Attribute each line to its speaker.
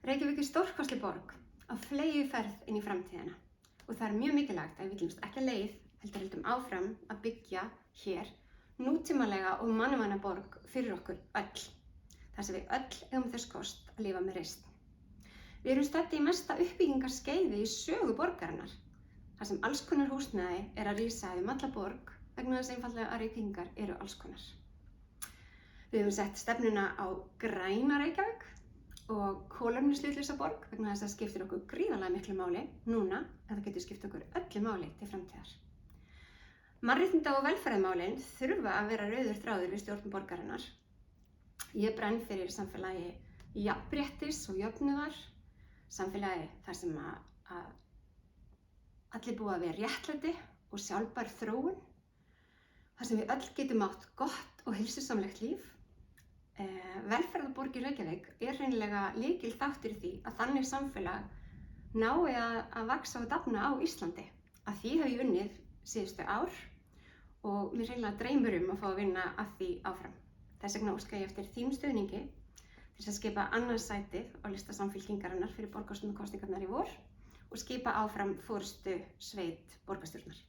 Speaker 1: Reykjavík er stórkostleg borg á fleygiferð inn í framtíðina og það er mjög mikilvægt að við viljumst ekki að leið heldur höldum áfram að byggja hér nútímalega og mannvæna borg fyrir okkur öll, þar sem við öll eigum þess kost að lifa með reisn. Við erum stödd í mesta uppbyggingarskeiði í sögu borgarinnar, þar sem alls konar húsnæði er að rísa alla borg vegna þess einfaldlega að Reykvíkingar eru alls konar. Við höfum sett stefnuna á græna Reykjavík og kolefnishlutlausa borg vegna þess að það skiptir okkur gríðarlega miklu máli núna en það getur skipt okkur öllu máli til framtíðar. Mannréttinda- og velferðarmálin þurfa að vera rauður þráður við stjórn borgarinnar. Ég brenn fyrir samfélagi jafnréttis og jöfnuðar, samfélagi þar sem að allir búa við réttlæti og sjálfbær þróun, þar sem við öll getum átt gott og heilsusamlegt líf. Velferðarborg í Reykjavík er hreinlega lykilþáttur í því að þannig samfélag nái að vaxa og dafna á Íslandi. Að því hef ég unnið síðustu ár og mér hreinlega dreymir að fá að vinna að því áfram. Þess vegna óska ég eftir þínum stuðningi til þess að skipa annað sætið á lista Samfylkingarinnar fyrir borgarstjórnarkosningarnar í vor og skipa áfram forystu sveit borgarstjórnar.